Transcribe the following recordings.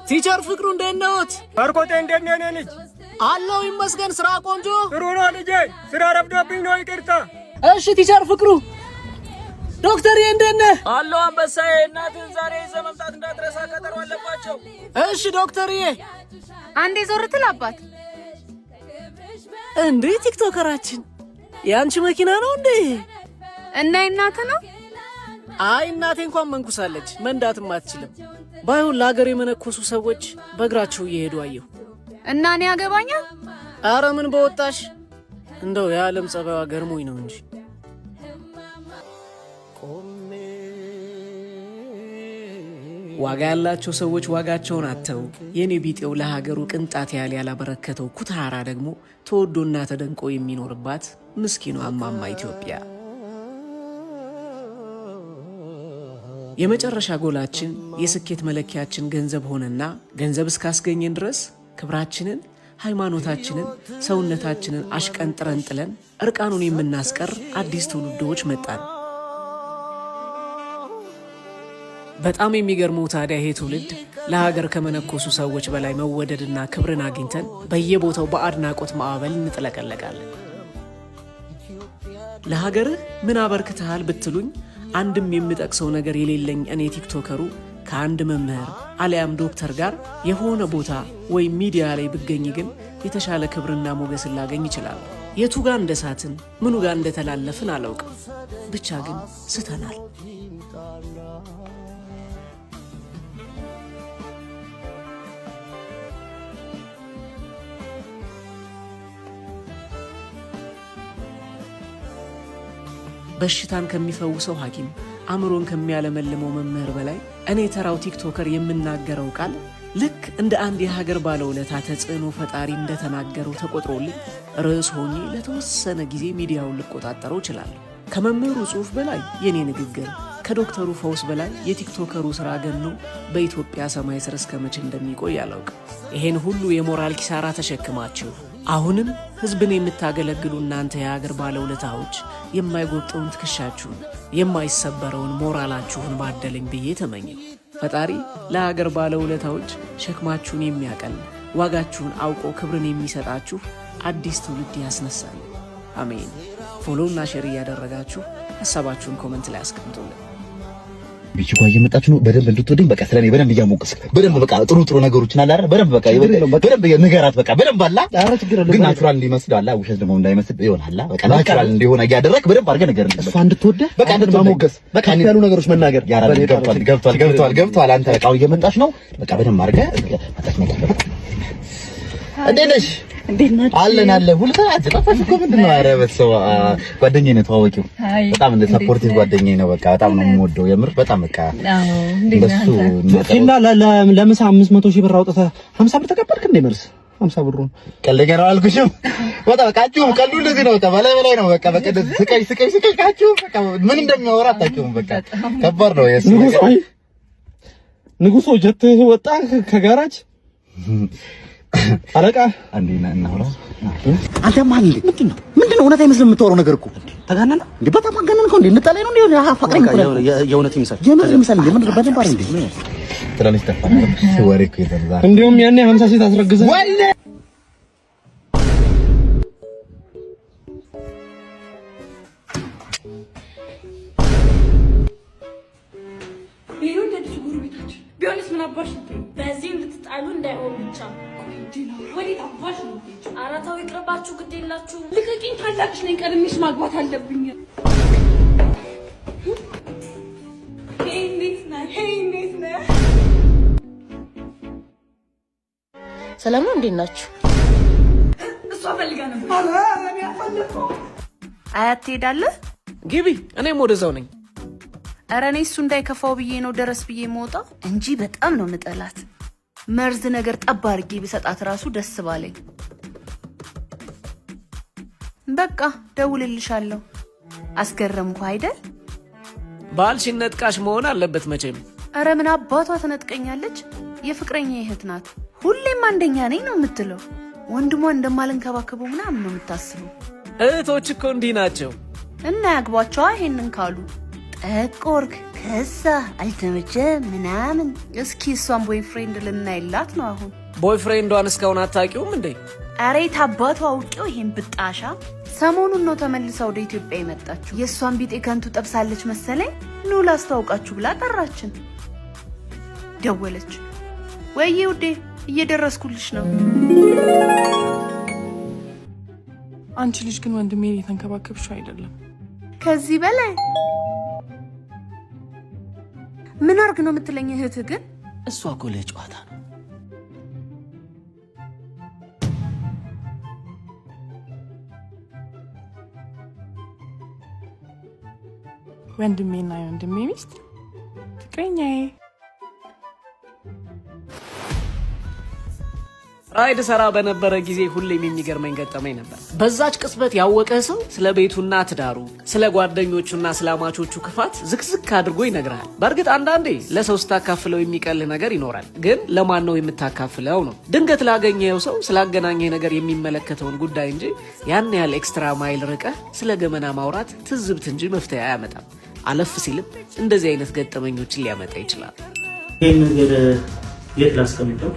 ቲቸር ፍቅሩ እንዴት ነዎት? ባርኮቴ እንዴት ነህ ልጅ? አለው ይመስገን። ስራ ቆንጆ? ጥሩ ነው ልጄ። ስራ ረፍዶብኝ ነው ይቅርታ። እሺ ቲቸር ፍቅሩ። ዶክተር እንዴት ነህ? አለው አንበሳዬ። እናትህን ዛሬ ይዘህ መምጣት እንዳትረሳ፣ ቀጠሮ አለባቸው። እሺ ዶክተርዬ። አንዴ ዞር ትል አባት። እንዴ ቲክቶከራችን ያንቺ መኪና ነው እንዴ? እና እናትህ ነው? አይ እናቴ እንኳን መንኩሳለች፣ መንዳትም አትችልም። ባይሆን ለሀገር የመነኮሱ ሰዎች በእግራቸው እየሄዱ አየሁ እና እኔ ያገባኛል? አረ ምን በወጣሽ፣ እንደው የዓለም ጸባይዋ ገርሞኝ ነው እንጂ። ዋጋ ያላቸው ሰዎች ዋጋቸውን አጥተው የኔ ቢጤው ለሀገሩ ቅንጣት ያህል ያላበረከተው ኩታራ ደግሞ ተወዶና ተደንቆ የሚኖርባት ምስኪኗ እማማ ኢትዮጵያ። የመጨረሻ ጎላችን የስኬት መለኪያችን ገንዘብ ሆነና ገንዘብ እስካስገኘን ድረስ ክብራችንን፣ ሃይማኖታችንን፣ ሰውነታችንን አሽቀንጥረን ጥለን እርቃኑን የምናስቀር አዲስ ትውልዶች መጣን። በጣም የሚገርመው ታዲያ ይሄ ትውልድ ለሀገር ከመነኮሱ ሰዎች በላይ መወደድና ክብርን አግኝተን በየቦታው በአድናቆት ማዕበል እንጥለቀለቃለን። ለሀገርህ ምን አበርክተሃል ብትሉኝ አንድም የምጠቅሰው ነገር የሌለኝ እኔ ቲክቶከሩ ከአንድ መምህር አሊያም ዶክተር ጋር የሆነ ቦታ ወይም ሚዲያ ላይ ብገኝ ግን የተሻለ ክብርና ሞገስን ላገኝ ይችላል። የቱ ጋር እንደሳትን ምኑ ጋር እንደተላለፍን አላውቅም፣ ብቻ ግን ስተናል። በሽታን ከሚፈውሰው ሐኪም አእምሮን ከሚያለመልመው መምህር በላይ እኔ ተራው ቲክቶከር የምናገረው ቃል ልክ እንደ አንድ የሀገር ባለውለታ ተጽዕኖ ፈጣሪ እንደተናገረው ተቆጥሮልኝ ርዕስ ሆኜ ለተወሰነ ጊዜ ሚዲያውን ልቆጣጠረው እችላለሁ። ከመምህሩ ጽሑፍ በላይ የኔ ንግግር፣ ከዶክተሩ ፈውስ በላይ የቲክቶከሩ ሥራ ገኖ በኢትዮጵያ ሰማይ ስር እስከ መቼ እንደሚቆይ አላውቅም። ይሄን ሁሉ የሞራል ኪሳራ ተሸክማችሁ አሁንም ሕዝብን የምታገለግሉ እናንተ የሀገር ባለውለታዎች የማይጎብጠውን ትከሻችሁን የማይሰበረውን ሞራላችሁን ባደለኝ ብዬ ተመኘው። ፈጣሪ ለሀገር ባለውለታዎች ሸክማችሁን የሚያቀል ዋጋችሁን አውቆ ክብርን የሚሰጣችሁ አዲስ ትውልድ ያስነሳል። አሜን። ፎሎውና ሼር እያደረጋችሁ ሐሳባችሁን ኮመንት ላይ አስቀምጡልን። ቢቹ ጋር እየመጣችሁ ነው። በደንብ እንድትወደኝ በቃ ስለኔ በደንብ እያሞቀስክ በደንብ በቃ ጥሩ ነገሮችን አለ አይደል? በደንብ በቃ በደንብ ንገራት በቃ በደንብ አላ ኧረ ችግር የለም ግን ናቹራል እንዲመስል አላ ውሸት ደግሞ እንዳይመስል ይሆናል። በቃ ናቹራል እንዲሆን እያደረክ በደንብ አድርገህ ነገር እሷ እንድትወደህ በቃ እንድትማሞገስ በቃ ያሉ ነገሮች መናገር ያራል። ገብቷል። አንተ በቃ እየመጣች ነው። በቃ በደንብ አድርገህ መጣች። እንዴት ነሽ? አለን ሁልታ አጥፋሽ እኮ ምንድነው? ኧረ በሰው ጓደኛዬ ነው ተዋወቂው። በጣም እንደ ሰፖርቲቭ ጓደኛዬ ነው። በቃ በጣም ነው የምወደው የምር በጣም በቃ እንደሱ እና ለምሳ 500 ሺህ ብር አውጥተህ 50 ብር ተቀበልክ እንዴ? መልስ 50 ብሩን ቀለገ ነው አልኩሽም። በቃ ቃችሁ ቀሉ እንደዚህ ነው። በላይ ነው በቃ ስቀይ ቃችሁ በቃ ምን እንደሚያወራ አታውቂውም። በቃ ከባድ ነው የሱ ንጉሶ ጀት ወጣ ከጋራጅ አለቃ አንዴና እናውራ። አንተ ማን እንዴ? ምንድነው? እውነት አይመስልም የምታወራው ነገር እኮ ተጋነነ እንዴ? በጣም አጋነንከው እንዴ? እንጣላይ ነው እንዴ? አፋቅረኝ እኮ የእውነት ይመስል እንዴ? ምን በደንብ አይደል እንዴ? ትላለች ተፋ ወሬ እኮ ይተዛ እንደውም ያኔ 50 ሴት አስረግዘ ወለ ቢሆንስ ምን አባሽ በዚህ እንድትጣሉ እንዳይሆን ብቻ ወዴት አባሽ ነው? ኧረ ተው ይቅርባችሁ፣ ግድ የላችሁ ልቀቂኝ። ታላቅሽ ነኝ፣ ቀድሜሽ ማግባት አለብኝ። እንዴት ነህ? ሰላም ነው። እንዴት ናችሁ? እሷ ፈልጋ ነበር። አያት ትሄዳለህ? ግቢ፣ እኔም ወደዛው ነኝ። ኧረ እኔ እሱ እንዳይከፋው ብዬ ነው ደረስ ብዬ የምወጣው እንጂ በጣም ነው ምጠላት። መርዝ ነገር ጠብ አድርጌ ብሰጣት ራሱ ደስ ባለኝ። በቃ ደውልልሻለሁ። አስገረምኩ አይደል? ባልሽን ነጥቃሽ መሆን አለበት መቼም። ኧረ ምን አባቷ ትነጥቀኛለች? የፍቅረኛ እህት ናት። ሁሌም አንደኛ ነኝ ነው የምትለው። ወንድሟ እንደማልንከባከበው ምናምን ነው የምታስበው። እህቶች እኮ እንዲህ ናቸው። እና ያግቧቸዋ ይሄንን ካሉ ጠቆርክ፣ ከሳ፣ አልተመቸ ምናምን። እስኪ እሷን ቦይፍሬንድ ልናይላት ነው አሁን። ቦይፍሬንዷን እስካሁን አታውቂውም እንዴ? አሬ ታባቱ አውቄው ይሄን ብጣሻ። ሰሞኑን ነው ተመልሳ ወደ ኢትዮጵያ የመጣችው። የእሷን ቢጤ ከንቱ ጠብሳለች መሰለኝ። ኑ ላስተዋውቃችሁ ብላ ጠራችን። ደወለች። ወይዬ ውዴ እየደረስኩልሽ ነው። አንቺ ልጅ ግን ወንድሜን እየተንከባከብሽው አይደለም። ከዚህ በላይ ምን አርግ ነው የምትለኝ እህትህ? ግን እሷ እኮ ለጨዋታ ነው። ወንድሜና የወንድሜ ሚስት ፍቅረኛዬ። ራይድ ሰራ በነበረ ጊዜ ሁሌም የሚገርመኝ ገጠመኝ ነበር። በዛች ቅጽበት ያወቀ ሰው ስለ ቤቱና ትዳሩ፣ ስለ ጓደኞቹና ስለ አማቾቹ ክፋት ዝክዝክ አድርጎ ይነግራል። በእርግጥ አንዳንዴ ለሰው ስታካፍለው የሚቀልህ ነገር ይኖራል። ግን ለማን ነው የምታካፍለው ነው። ድንገት ላገኘው ሰው ስላገናኘህ ነገር የሚመለከተውን ጉዳይ እንጂ ያን ያህል ኤክስትራ ማይል ርቀህ ስለ ገመና ማውራት ትዝብት እንጂ መፍትሄ አያመጣም። አለፍ ሲልም እንደዚህ አይነት ገጠመኞችን ሊያመጣ ይችላል። ይህን ነገር የት ላስቀምጠው?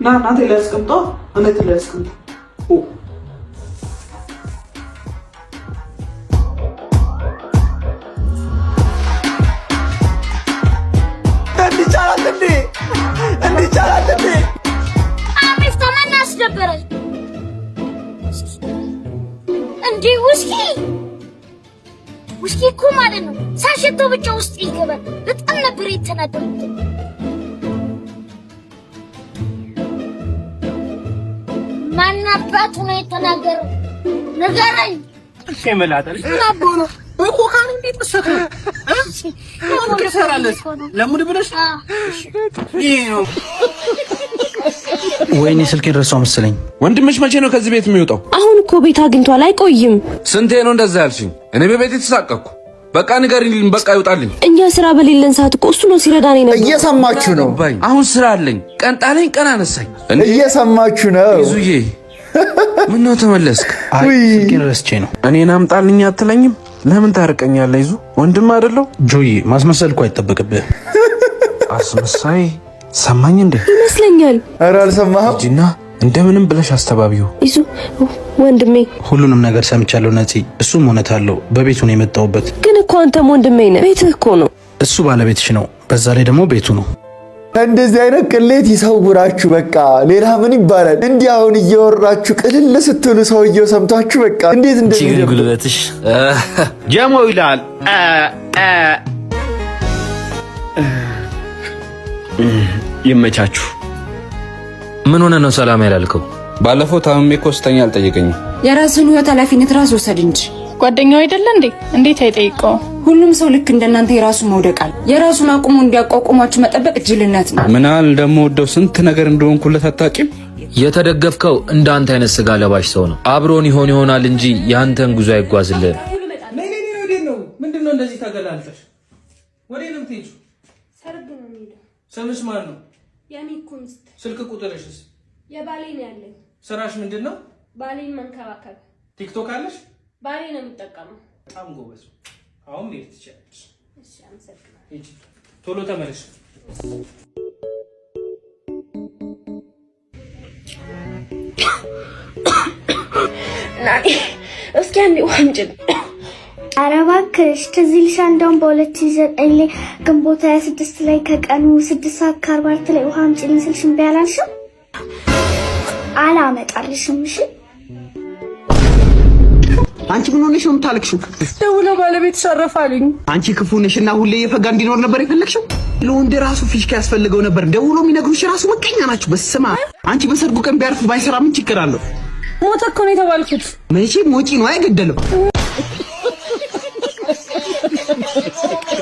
ና እናቴ ላይ አስቀምጠው፣ እናቴ ላይ አስቀምጠው። እንዲቻላል እንዴ አሚፍታ ማን አስደበረች እንዴ? ውስኪ እኮ ማለት ነው ሳሸተው ብቻ ውስጥ ይገባል። በጣም ነበር የተናደድኩት። ማን አባቱ ነው የተናገረው? ንገረኝ። እሺ መላጣል አቦ ነው በኮካን እንዴት ተሰከ አሁን ከሰራለስ ለሙድ ብለሽ ይሄ ነው። ወይኔ ስልኬን ረሳው መሰለኝ። ወንድምሽ መቼ ነው ከዚህ ቤት የሚወጣው? አሁን እኮ ቤት አግኝቷል፣ አይቆይም። ስንቴ ነው እንደዛ ያልሽኝ? እኔ በቤት የተሳቀቅኩ። በቃ ንገሪልኝ፣ በቃ ይውጣልኝ። እኛ ስራ በሌለን ሰዓት እኮ እሱ ነው ሲረዳን ነበር። እየሰማችሁ ነው። አሁን ስራ አለኝ። ቀን ጣለኝ፣ ቀን አነሳኝ። እየሰማችሁ ነው። ይዙዬ ምን ነው ተመለስክ? አይ ስልኬን ረስቼ ነው። እኔን አምጣልኝ አትለኝም? ለምን ታርቀኛለህ? ይዙ ወንድም አይደለው? ጆይ ማስመሰል እኮ አይጠበቅብህ። አስመሳይ ሰማኝ እንዴ? ይመስለኛል። ኧረ አልሰማህም? ጂና እንደምንም ብለሽ አስተባቢው። ይዙ ወንድሜ፣ ሁሉንም ነገር ሰምቻለሁ ነፂ። እሱም እውነት አለው። በቤቱ ነው የመጣሁበት። ግን እኮ አንተም ወንድሜ ነህ። ቤትህ እኮ ነው። እሱ ባለቤትሽ ነው፣ በዛ ላይ ደግሞ ቤቱ ነው። እንደዚህ አይነት ቅሌት ይሰውራችሁ። በቃ ሌላ ምን ይባላል? እንዲህ አሁን እየወራችሁ ቅልል ስትሉ ሰውየው ሰምታችሁ በቃ እንዴት እንደዚህ ጉልበትሽ ጀሞ ይላል። ይመቻችሁ። ምን ሆነ ነው ሰላም ያላልከው? ባለፈው ታምሜ እኮ ስተኛ አልጠየቀኝም። የራስን ህይወት ኃላፊነት ራስ ወሰድ እንጂ ጓደኛው አይደለ እንዴ? እንዴት አይጠይቀው? ሁሉም ሰው ልክ እንደናንተ የራሱ መውደቃል። የራሱን አቁሙ እንዲያቋቁማችሁ መጠበቅ ጅልነት ነው። ምናል ደግሞ ወደው ስንት ነገር እንደሆንኩለት አታውቂም። የተደገፍከው እንዳንተ አይነት ስጋ ለባሽ ሰው ነው። አብሮን ይሆናል እንጂ ያንተን ጉዞ አይጓዝልህም። ምንድነው እንደዚህ ተገላልጠሽ? ወዴት ነው የምትሄጂው? ሰርግ ነው የሚሄደው። ስምሽ ማን ነው? የሚኩ ሚስት። ስልክ ቁጥርሽስ? የባሌ ነው ያለኝ። ስራሽ ምንድነው? ባሌን መንከባከብ። ቲክቶክ አለሽ? ባሌ ነው የሚጠቀመው። በጣም ጎበዝ። አሁን መሄድ ትችያለሽ። እሺ፣ አመሰግናለሁ። ሂጂ፣ ቶሎ ተመለሽ። ናኒ እስኪ አንዴ ወንጀል ኧረ እባክሽ ትዝ ይልሻል? እንደውም በ2009 ላይ ግንቦት 26 ላይ ከቀኑ 6:44 ላይ ውሃ አምጪልኝ ስልሽ እምቢ አላልሽም? አላመጣልሽም። እሺ አንቺ ምን ሆነሽ ነው የምታለቅሽው? ደውለው ባለቤትሽ አረፋልኝ። አንቺ ክፉ ነሽና ሁሌ የፈጋ እንዲኖር ነበር የፈለግሽው? ለወንድ ራሱ ፊሽካ ያስፈልገው ነበር። ደውሎ የሚነግሩሽ ራሱ መቀኛ ናችሁ። በስማ አንቺ በሰርጉ ቀን ቢያርፍ ባይሰራ ምን ችግር አለው? ሞተ እኮ ነው የተባልኩት። መቼም ወጪ ነው አይገደለው።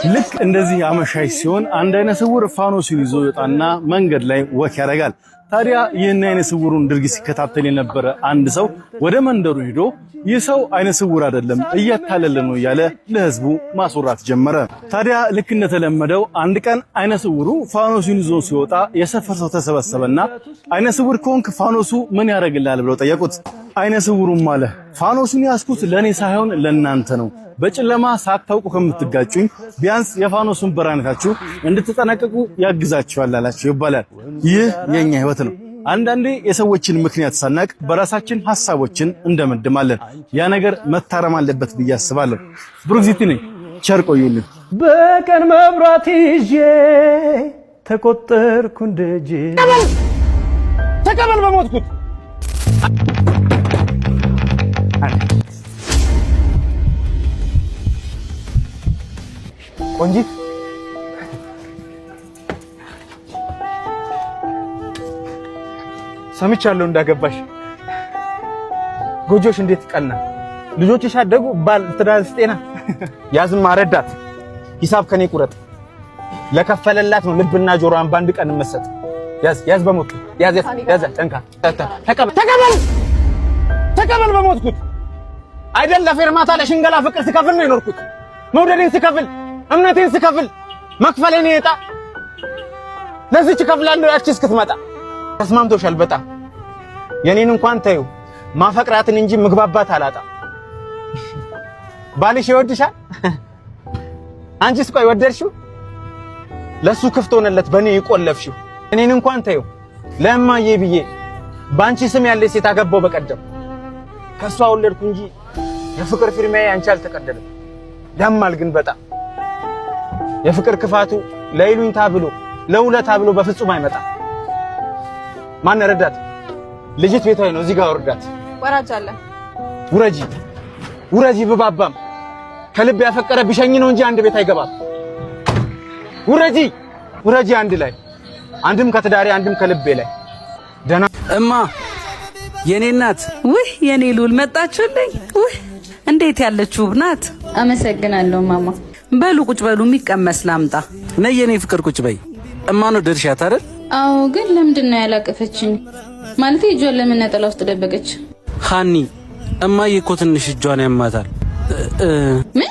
ልክ እንደዚህ አመሻሽ ሲሆን አንድ አይነ ስውር ፋኖሱን ይዞ ይወጣና መንገድ ላይ ወክ ያደርጋል። ታዲያ ይህን አይነ ስውሩን ድርጊት ሲከታተል የነበረ አንድ ሰው ወደ መንደሩ ሂዶ ይህ ሰው አይነ ስውር አይደለም እያታለለ ነው እያለ ለህዝቡ ማስወራት ጀመረ። ታዲያ ልክ እንደተለመደው አንድ ቀን አይነ ስውሩ ፋኖሱን ይዞ ሲወጣ የሰፈር ሰው ተሰበሰበና አይነ ስውር ከሆንክ ፋኖሱ ምን ያደርግልሃል ብለው ጠየቁት። አይነ ስውሩም አለ ፋኖሱን ያስኩት ለኔ ሳይሆን ለናንተ ነው። በጨለማ ሳታውቁ ከምትጋጩኝ ቢያንስ የፋኖሱን ብርሃንታችሁ እንድትጠነቀቁ ያግዛችኋል አላችሁ ይባላል። ይህ የኛ ህይወት ነው። አንዳንዴ የሰዎችን ምክንያት ሳናቅ በራሳችን ሐሳቦችን እንደመድማለን። ያ ነገር መታረም አለበት ብዬ አስባለሁ። ብሩክዚቲ ነኝ። ቸር ቆዩልን። በቀን መብራት ይዤ ተቆጠርኩ እንደጄ ተቀበል በሞትኩት ቆንጂት ሰምቻለሁ እንዳገባሽ። ጎጆሽ እንዴት ቀና፣ ልጆችሽ አደጉ፣ ባል ትዳርስ ጤና። ያዝማ ረዳት ሂሳብ ከኔ ቁረጥ፣ ለከፈለላት ነው ልብና ጆሮዋን ባንድ ቀን መሰጥ። ያዝ በሞት ያዝ ጠንካ ተቀበል በሞትኩት አይደል ለፌርማታ ለሽንገላ ፍቅር ስከፍል ነው የኖርኩት። መውደዴን ስከፍል እምነቴን ስከፍል መክፈሌን ይጣ ለዚች ከፍላለሁ ያቺ እስክትመጣ። ተስማምቶሻል በጣም የኔን እንኳን ተይው ማፈቅራትን እንጂ ምግባባት አላጣ። ባልሽ ይወድሻል አንቺስ ቆይ ወደድሽው? ለሱ ክፍት ሆነለት በኔ ይቆለፍሽው። እኔን እንኳን ተይው ለማዬ ብዬ ባንቺ ስም ያለ ሴት አገባው በቀደም። ከሷ ወለድኩ እንጂ የፍቅር ፊርማዬ አንቺ አልተቀደለም። ያማል ግን በጣም የፍቅር ክፋቱ ለይሉኝታ ብሎ ለውለታ ብሎ በፍጹም አይመጣም። ማን ረዳት? ልጅት ቤቷ ነው። እዚህ ጋር ወርዳት። ወራጅ አለ። ውረጂ ብባባም ከልብ ያፈቀረ ቢሸኝ ነው እንጂ አንድ ቤት አይገባም። ውረጂ አንድ ላይ አንድም ከትዳሬ አንድም ከልቤ ላይ ደና እማ የኔ እናት ውይ የኔ ሉል መጣችልኝ። ውይ እንዴት ያለችው ናት። አመሰግናለሁ ማማ። በሉ ቁጭ በሉ፣ የሚቀመስ ላምጣ። ነይ የኔ ፍቅር ቁጭ በይ። እማ ነው ደርሻት አይደል? አዎ፣ ግን ለምንድን ነው ያላቀፈችኝ? ማለት እጇን ለምን ነጠላ ውስጥ ደበቀች? ሃኒ እማዬ እኮ ትንሽ እጇን ያማታል። ምን?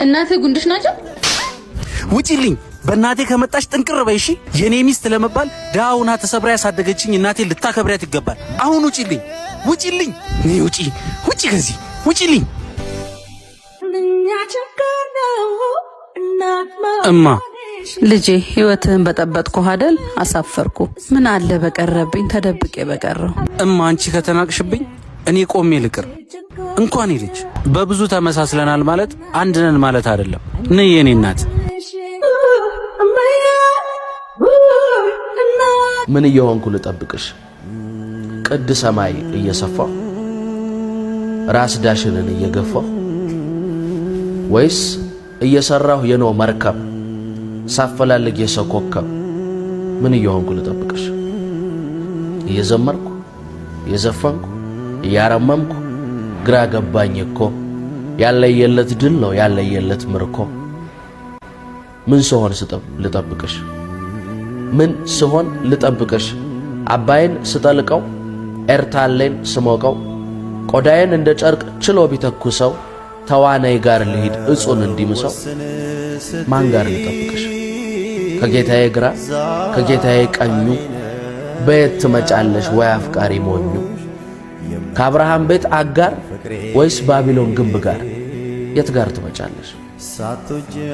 እናቴ ጉንድሽ ናቸው? ውጪልኝ በእናቴ ከመጣሽ ጥንቅር በይ እሺ። የኔ ሚስት ለመባል ዳውና ተሰብራ ያሳደገችኝ እናቴ ልታከብሪያት ይገባል። አሁን ውጪልኝ። ነይ ውጪ ከዚህ ውጪልኝ። እማ ልጄ ህይወትህን በጠበጥኩ አይደል? አሳፈርኩ። ምን አለ በቀረብኝ ተደብቄ በቀረው። እማ አንቺ ከተናቅሽብኝ እኔ ቆሜ ልቅር። እንኳን ልጅ በብዙ ተመሳስለናል ማለት አንድ ነን ማለት አይደለም። ነይ የኔ እናት። ምን እየሆንኩ ልጠብቅሽ? ቅድ ሰማይ እየሰፋው ራስ ዳሽንን እየገፋው ወይስ እየሰራሁ የኖ መርከብ ሳፈላልግ የሰው ኮከብ? ምን እየሆንኩ ልጠብቅሽ? እየዘመርኩ እየዘፈንኩ እያረመምኩ ግራ ገባኝ እኮ ያለየለት ድል ነው ያለየለት ምርኮ። ምን ስሆን ልጠብቅሽ? ምን ስሆን ልጠብቅሽ? አባይን ስጠልቀው ኤርታሌን ስሞቀው ቆዳዬን እንደ ጨርቅ ችሎ ቢተኩሰው ተዋናይ ጋር ልሂድ እጹን እንዲምሰው። ማን ጋር ልጠብቅሽ? ከጌታዬ ግራ ከጌታዬ ቀኙ በየት ትመጫለሽ ወይ አፍቃሪ ሞኙ? ከአብርሃም ቤት አጋር ወይስ ባቢሎን ግንብ ጋር? የት ጋር ትመጫለሽ?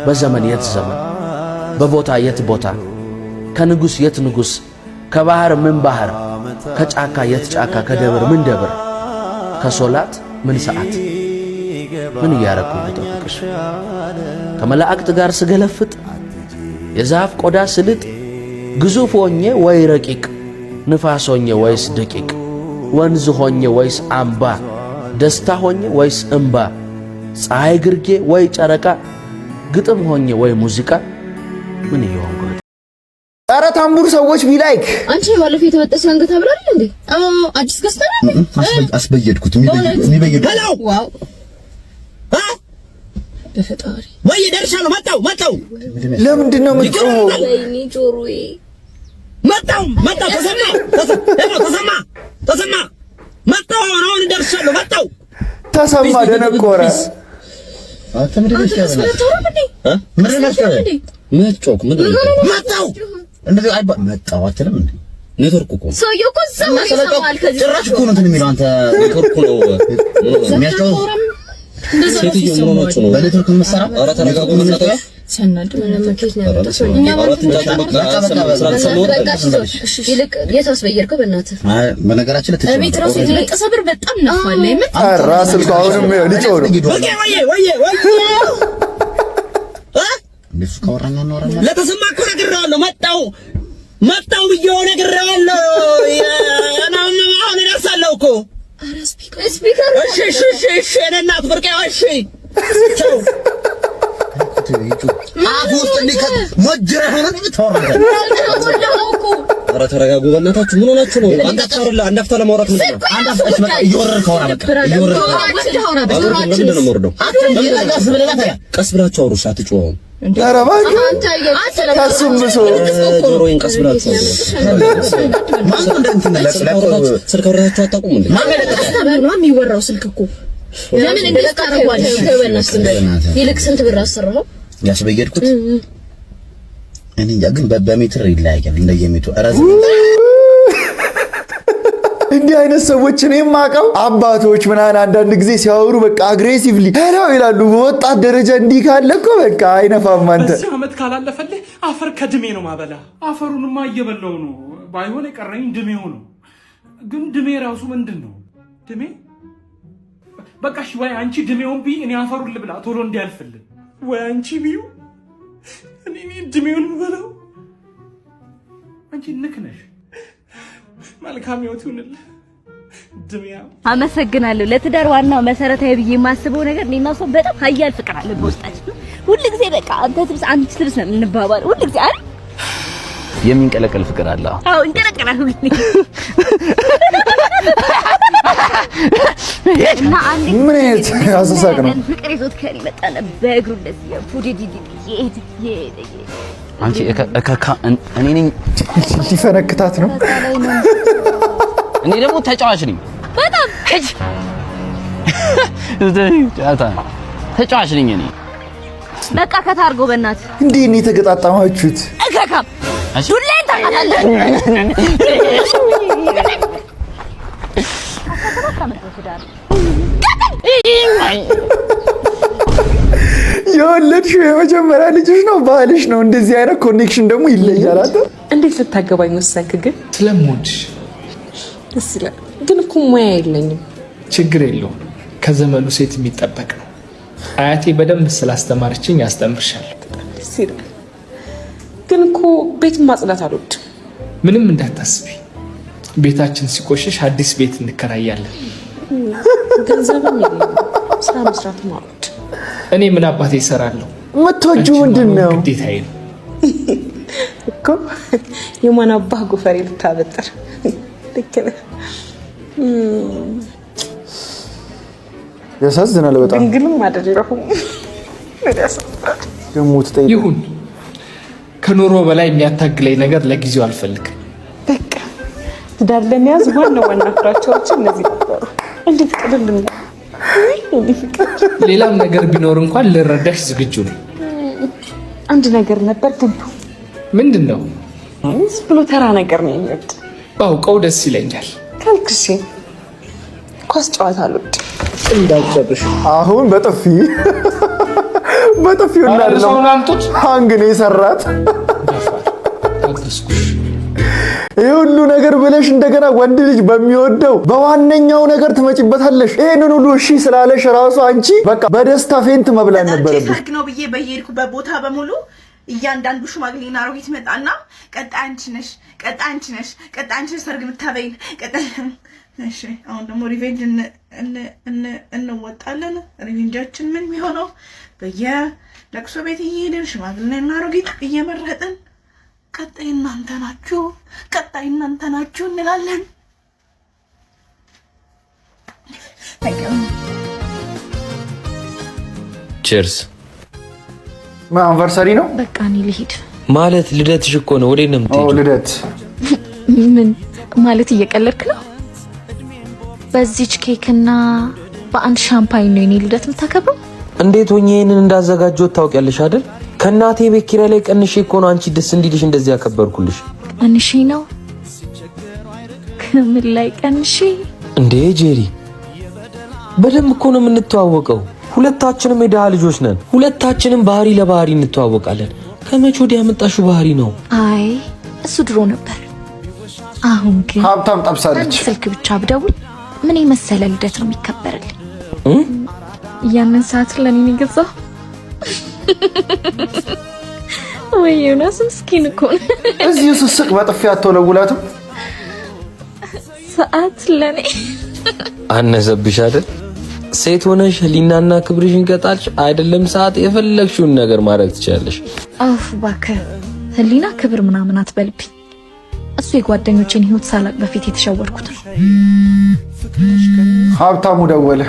በዘመን የት ዘመን በቦታ የት ቦታ? ከንጉስ የት ንጉስ? ከባህር ምን ባህር? ከጫካ የት ጫካ? ከደብር ምን ደብር? ከሶላት ምን ሰዓት? ምን እያረኩ ልጠብቅሽ? ከመላእክት ጋር ስገለፍጥ የዛፍ ቆዳ ስልጥ ግዙፍ ሆኜ ወይ ረቂቅ? ንፋስ ሆኜ ወይስ ደቂቅ? ወንዝ ሆኜ ወይስ አምባ? ደስታ ሆኜ ወይስ እምባ? ፀሐይ ግርጌ ወይ ጨረቃ? ግጥም ሆኜ ወይ ሙዚቃ? ምን እየሆንኩ? ኧረ ታምቡር ሰዎች ቢላይክ አንቺ ባለፈው የተበጠሰ አንገት አብራል እንዴ? አዎ አዲስ ገዝተናል። አስበየድኩት የሚበየድ ዋው በፈጣሪ ወይ ደርሻለሁ። መጣው ለምንድን ነው የምትጮኸው? ወይኔ ጆሮዬ መጣው ተሰማ መጣው። አሁን ደርሻለሁ። መጣው ተሰማ ደነቆረ። አተምደሽ መጣው እንደዚህ አይባ መጣው አትልም እንዴ? ኔትወርክ እኮ ሰውዬው እኮ እዛው ይሰማል። ከዚህ ጭራሽ እኮ ነው እንትን የሚለው አንተ ኔትወርክ ነው የሚያስጨው። ሴትዮ ምን ሆናችሁ ነው በኔትወርክ የምትሰራ? ኧረ ተረጋጉ። ምን ነው ሰናድ ምን መከስ ነው ያመጣው? እኛ ማለት ይልቅ የታስበየርከው በእናትህ። በነገራችን ላይ ቤት ራሱ የተለቀሰ ብር በጣም ነፋለ ይመጣ ራስ አሁንም ሊጮህ ነው። እንደሱ ካወራኛ ነው ለተሰማ እኮ ነግሬዋለሁ። መጣው ብዬው ነግሬዋለሁ። አሁን እደርሳለሁ እኮ። ኧረ ስፒከር እሺ እኔ እናት ብርቄ እሺ አቡስ እንዲከት ሞጀራ ሆነ ተወራለ። ኧረ ተረጋጉ በእናታችሁ። ምን ሆናችሁ ነው? አንድ አፍታ ለማውራት ምን ነው? አንድ አፍታ በቃ እየወረድክ አውራ። በቃ እየወረድክ ምንድን ነው የምወርደው? ቀስ ብላችሁ አውሩ። አትጮሁ። ኧረ እባክህ ከእሱም ብሶ ጆሮዬን ቀስ ብላችሁ አውሩ። ማን እንደንትን ስልክ አውርታችሁ አታውቁም እንዴ? ነው የሚወራው ስልክ እኮ ለምን እንደተቀረዋል? ይልቅ ስንት ብር አሰራው? ያስበየድኩት እኔ እንጃ፣ ግን በሜትር ይለያያል እንደየሜትሩ። እንዲህ አይነት ሰዎች እኔ የማውቀው አባቶች ምናምን አንዳንድ ጊዜ ሲያወሩ በቃ አግሬሲቭሊ ሄሎ ይላሉ። በወጣት ደረጃ እንዲህ ካለ እኮ በቃ አይነፋም። አንተ በዚህ ዓመት ካላለፈልህ አፈር ከድሜ ነው ማበላ። አፈሩንማ እየበላው ነው። ባይሆን የቀረኝ ድሜው ነው። ግን ድሜ ራሱ ምንድን ነው ድሜ? በቃ እሺ፣ ወይ አንቺ ድሜውን ቢ እኔ አፈሩን ልብላ ቶሎ እንዲያልፍልን፣ ወይ አንቺ ቢዩ እኔ ድሜውን ልበላው። አንቺ ንክነሽ። መልካም ህይወት ይሁንልህ ድሜያ። አመሰግናለሁ። ለትዳር ዋናው መሰረታዊ ብዬ የማስበው ነገር እኔና እሷ በጣም ሀያል ፍቅር አለ በውስጣችን። ሁልጊዜ በቃ አንተ ትብስ አንቺ ትብስ ነው የምንባባለው ሁልጊዜ አይደል? የሚንቀለቀል ፍቅር አለ። አዎ እንቀለቀላል ሁልጊዜ። እና አንዴ ምን አይነት አሰሳቅ ነው? ፍቅር ይዞት ከኔ መጣ ነበር በእግሩ እንደዚህ ፉዲዲዲ አንቺ እኔ ነኝ ሊፈነክታት ነው። እኔ ደግሞ ተጫዋች ነኝ በጣም ተጫዋች ነኝ እኔ። በቃ ከታርጎ በእናት እንዴ እኔ ተገጣጣማችሁት እከካም ዱሌን ታውቃለህ። የወለድሽው የመጀመሪያ ልጅሽ ነው፣ ባልሽ ነው። እንደዚህ አይነት ኮኔክሽን ደግሞ ይለያል። አንተ እንዴት ልታገባኝ ወሰንክ? ግን ስለምወድሽ። ደስ ይላል። ግን እኮ ሙያ የለኝም። ችግር የለውም፣ ከዘመኑ ሴት የሚጠበቅ ነው። አያቴ በደንብ ስላስተማረችኝ ያስተምርሻለሁ። ደስ ይላል። ግን እኮ ቤት ማጽዳት አልወድም። ምንም እንዳታስቢ፣ ቤታችን ሲቆሽሽ አዲስ ቤት እንከራያለን። ገንዘብም የለኝም፣ ስራ መስራት አልወድም። እኔ ምን አባቴ እሰራለሁ? የምትወጂው ምንድን ነው? ግዴታዬ ነው እኮ። የማን አባህ ጎፈሬ ልታበጥር? ልክ ነህ። ያሳዝናል በጣም። ድንግልም አይደለሁም። ደግሞ ትጠይቅ ይሁን። ከኑሮ በላይ የሚያታግለኝ ነገር ለጊዜው አልፈልግም። በቃ ትዳር ለመያዝ ዋና ፍራቻዎች እነዚህ ነበሩ። እንዴት ቀለል እንደ ሌላም ነገር ቢኖር እንኳን ልረዳሽ ዝግጁ ነኝ። አንድ ነገር ነበር ግን ምንድን ነው? ብሎ ተራ ነገር ነው የሚወድ ባውቀው ደስ ይለኛል። ካልክሽ ኳስ ጨዋታ አልወድም። እንዳጨብሽ አሁን በጥፊ እንዳለው ሃንግ ነው የሰራት። ይህ ሁሉ ነገር ብለሽ እንደገና ወንድ ልጅ በሚወደው በዋነኛው ነገር ትመጪበታለሽ። ይሄንን ሁሉ እሺ ስላለሽ ራሱ አንቺ በቃ በደስታ ፌንት መብላት ነበረብሽ። ሰርግ ነው ብዬ በየሄድኩበት ቦታ በሙሉ እያንዳንዱ ሽማግሌና አሮጊት መጣና ቀጣይ አንቺ ነሽ፣ ቀጣይ አንቺ ነሽ፣ ቀጣይ አንቺ ነሽ ሰርግ የምታበይን ቀጣይ። እሺ አሁን ደግሞ ሪቬንጅ እንወጣለን። ሪቬንጃችን ምን የሚሆነው በየለቅሶ ቤት እየሄድን ሽማግሌና አሮጊት እየመረጥን ቀጣይ እናንተ ናችሁ፣ ቀጣይ እናንተ ናችሁ እንላለን። ቺርስ። አንቨርሰሪ ነው በቃ እኔ ልሂድ። ማለት ልደትሽ እኮ ነው። ወዴት ነው የምትሄጂው? ልደት ምን ማለት እየቀለድክ ነው? በዚች ኬክና በአንድ ሻምፓኝ ነው የኔ ልደት የምታከብረው? እንዴት ሆኜ ይሄንን እንዳዘጋጀሁት ታውቂያለሽ አይደል? ከእናቴ ቤት ኪራይ ላይ ቀንሼ እኮ ነው አንቺ ደስ እንዲልሽ እንደዚህ ያከበርኩልሽ። ቀንሼ ነው? ምን ላይ ቀንሺ እንዴ ጄሪ በደንብ እኮ ነው የምንተዋወቀው። ሁለታችንም የድሃ ልጆች ነን። ሁለታችንም ባህሪ ለባህሪ እንተዋወቃለን። ከመቼ ወዲያ ያመጣሽው ባህሪ ነው? አይ እሱ ድሮ ነበር። አሁን ግን ሀብታም ጠብሳለች። ስልክ ብቻ ብደውል ምን የመሰለ ልደት ነው የሚከበርልኝ። ያንን ሰዓት ለኔ የሚገዛው ወይ ዮናስ ምስኪን እኮ እዚህ ስስቅ በጥፊ አትወለውላትም። ሰዓት ለኔ አነሰብሽ አይደል? ሴት ሆነሽ ህሊናና ክብርሽን ቀጣልሽ አይደለም ሰዓት የፈለግሽውን ነገር ማድረግ ትችላለሽ። አፍ እባክህ ህሊና ክብር ምናምን አትበልብኝ። እሱ የጓደኞቼን ህይወት ሳላቅ በፊት የተሸወርኩት ነው። ሀብታሙ ደወለ።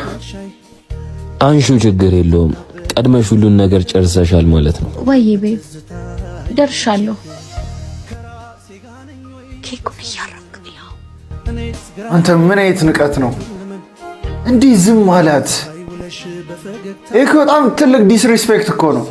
አንሹ ችግር የለውም። ቀድመሽ ሁሉን ነገር ጨርሰሻል ማለት ነው። ወይ ቤብ ደርሻለሁ። ኬኩን እያረክ ነው። አንተ ምን አይነት ንቀት ነው እንዲህ ዝም ማለት? ይሄ በጣም ትልቅ ዲስሪስፔክት እኮ ነው።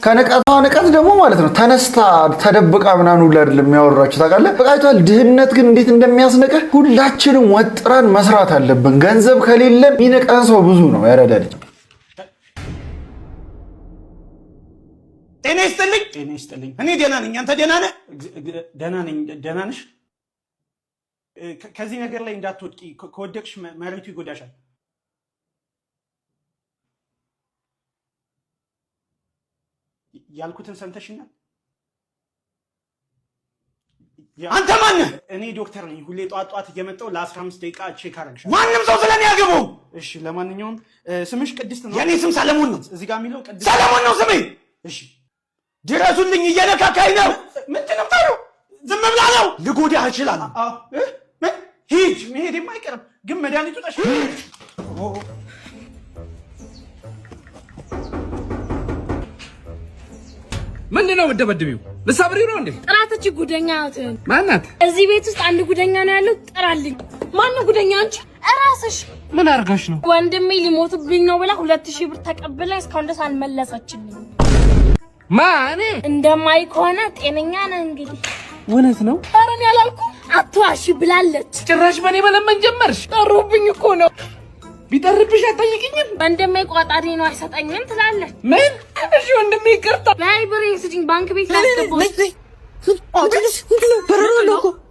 ከንቀቷ ንቀት ደግሞ ማለት ነው ተነስታ ተደብቃ ምናምን ሁሉ አይደለም የሚያወራችሁ ታውቃለህ። በቃይቷል። ድህነት ግን እንዴት እንደሚያስነቀህ ሁላችንም ወጥረን መስራት አለብን። ገንዘብ ከሌለን የሚነቀን ሰው ብዙ ነው። ያረዳል። ጤና ይስጥልኝ። ጤና ይስጥልኝ። እኔ ደህና ነኝ። አንተ ደህና ነህ? ደህና ነኝ። ደህና ነሽ? ከዚህ ነገር ላይ እንዳትወድቂ። ከወደቅሽ መሬቱ ይጎዳሻል። ያልኩትን ሰምተሽኛል? አንተ ማነህ? እኔ ዶክተር ነኝ። ሁሌ ጧት ጧት እየመጣሁ ለ15 ደቂቃ ቼክ አደርግሻለሁ። ማንም ሰው ስለኔ ያገባው። እሺ፣ ለማንኛውም ስምሽ ቅድስት ነው? የኔ ስም ሰለሞን ነው። እዚህ ጋር የሚለው ቅድስት ሰለሞን ነው ስሜ። እሺ፣ ድረሱልኝ፣ እየነካካኝ ነው። ምንድን ነው ታዲያ? ዝም ብላ ነው። ልጎዳህ እችላለሁ። ሂድ። መሄድማ አይቀርም፣ ግን መድኃኒቱ ጠሽ ምንድነው የምትደበድቢው? ልሳብሪ ነው እንዴ? ጥራትች ጉደኛ ናት። ማናት? እዚህ ቤት ውስጥ አንድ ጉደኛ ነው ያለው። ጥራልኝ። ማን ነው ጉደኛ? አንቺ እራስሽ። ምን አርጋሽ ነው? ወንድሜ ሊሞትብኝ ነው ብላ 2000 ብር ተቀብላ እስካሁን ድረስ አልመለሰችልኝ። ማን? እንደማይ ከሆነ ጤነኛ ነህ እንግዲህ። እውነት ነው? ኧረ እኔ አላልኩም። አትዋሺ ብላለች። ጭራሽ በኔ መለመን ጀመርሽ? ጠሩብኝ እኮ ነው። ቢጠርብሽ አትጠይቅኝም? ወንድሜ ቋጣሪ ነው አይሰጠኝም ትላለች። ምን? እሺ ወንድሜ ይቅርታ። ላይ ብሬን ስጪኝ፣ ባንክ ቤት ላስገባው።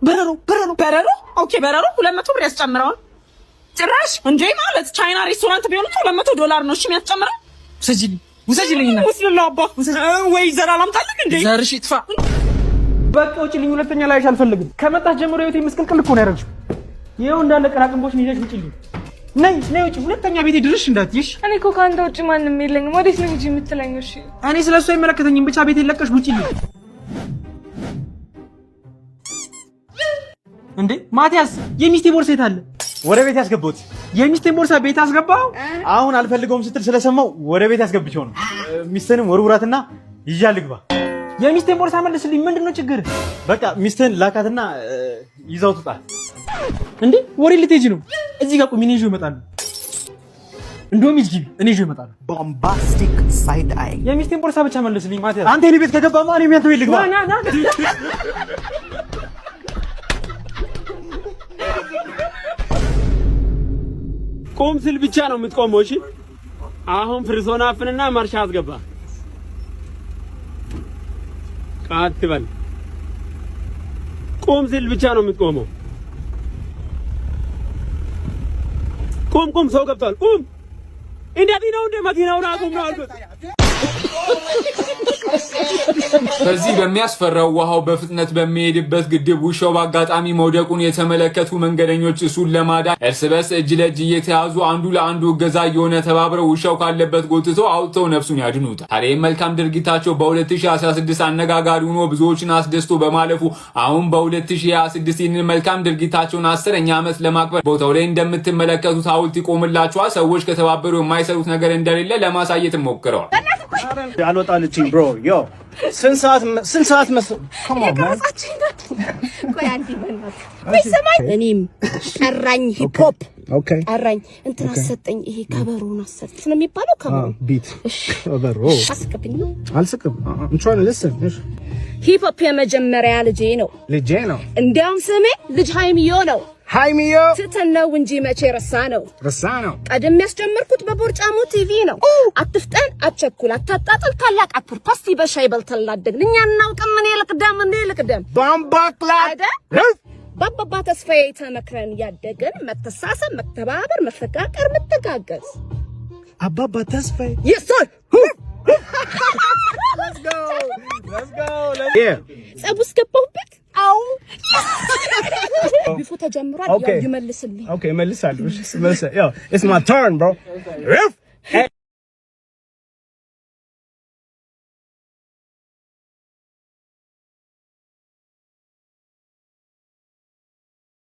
በረሮ ኦኬ፣ በረሮ 200 ብር ያስጨምረዋል። ጭራሽ እንዴ! ማለት ቻይና ሬስቶራንት ቢሆን $200 ነው። እሺ የሚያስጨምረው። ውሰጂልኝና ወስልላ አባ ወይ ዘላለም ታለቅ እንዴ! ዘርሽ ይጥፋ። በቃ ውጪልኝ። ሁለተኛ ላይሽ አልፈልግም። ከመጣሽ ጀምሮ ህይወቴ ምስቅልቅል እኮ ነው ያደረግሽው። ይኸው እንዳለ ቀራቅንቦሽን ይዘሽ ውጪልኝ። ነይ ውጪ። ሁለተኛ ቤቴ ድርሽ እንዳትይሽ። እኔ እኮ ከአንተ ውጪ ማንም የለኝም። ወዴት ነው ሂጂ የምትለኝ? እሺ እኔ ስለሱ አይመለከተኝም። ብቻ ቤቴ ለቀሽ ውጪልኝ። እንዴ ማቲያስ፣ የሚስቴ ቦርሳ የት አለ? ወደ ቤት ያስገባሁት። የሚስቴን ቦርሳ ቤት አስገባው? አሁን አልፈልገውም ስትል ስለሰማው ወደ ቤት ያስገብቼው ነው። ሚስትህንም ወርውራትና ይዣ ልግባ። የሚስቴን ቦርሳ መልስልኝ። ምንድነው ችግር? በቃ ሚስትህን ላካትና ይዛው ትውጣ። እንዴ ወሬ ልትሄጂ ነው? እዚህ ጋር ቁሚ፣ እኔ ይዤው እመጣለሁ። እንደውም ይዝጊ፣ እኔ ይዤው እመጣለሁ። ቦምባስቲክ ሳይድ አይ። የሚስቴን ቦርሳ ብቻ መልስልኝ ማቲያስ። አንተ እኔ ቤት ከገባማ እኔም ያንተ ቤት ልግባ። ና ቆም ስል ብቻ ነው የምትቆመው። እሺ አሁን ፍርሶና አፍንና ማርሻ አስገባ። ቃት በል። ቆም ስል ብቻ ነው የምትቆመው። ቁም፣ ሰው ገብቷል። ቁም። እንደዚህ ነው እንደ መኪናውን አቁም ነው አልኩት። በዚህ በሚያስፈራው ውሃው በፍጥነት በሚሄድበት ግድብ ውሻው በአጋጣሚ መውደቁን የተመለከቱ መንገደኞች እሱን ለማዳን እርስ በርስ እጅ ለእጅ እየተያዙ አንዱ ለአንዱ እገዛ እየሆነ ተባብረው ውሻው ካለበት ጎትተው አውጥተው ነፍሱን ያድኑታል። ታዲያ መልካም ድርጊታቸው በ2016 አነጋጋሪ ሆኖ ብዙዎችን አስደስቶ በማለፉ አሁን በ2026 ይህንን መልካም ድርጊታቸውን 10ኛ ዓመት ለማክበር ቦታው ላይ እንደምትመለከቱት ሐውልት ይቆምላቸዋል። ሰዎች ከተባበሩ የማይሰሩት ነገር እንደሌለ ለማሳየት ሞክረዋል። አልወጣልችኝ ብሮ ዮ ስንት ሰዓት እኔም ቀራኝ ሂፕሆፕ ቀራኝ እንትን አሰጠኝ። ይሄ ከበሮን አሰጠኝ ነው የሚባለው። ከበሮ ቢት ከበሮ አስቀብኝ። አልስቅም። I'm trying to listen. ሂፕሆፕ የመጀመሪያ ልጄ ነው። እንዲያውም ስሜ ልጅ ሃይሚዮ ነው። ትተን ነው እንጂ መቼ ረሳ ነው። ቀደም ያስጀመርኩት በቦርጫሙ ቲቪ ነው። አትፍጠን፣ አትቸኩል፣ አታጣጥል፣ ታላቅ አትርፓስቲ በሻይ በልተን ላደግን እኛ እናውቅም። እኔ ልቅደም ባምባክላደ ባባባ ተስፋዬ ተመክረን ያደግን መተሳሰብ፣ መተባበር፣ መፈቃቀር፣ መተጋገዝ አባባ ተስፋዬ Let's go. Yeah. ጸቡስ ገባሁበት። አው ቢፎ ተጀምሯል። ያው ይመልስልኝ። ኦኬ መልሳለሁ። መልሳ ያው it's my turn bro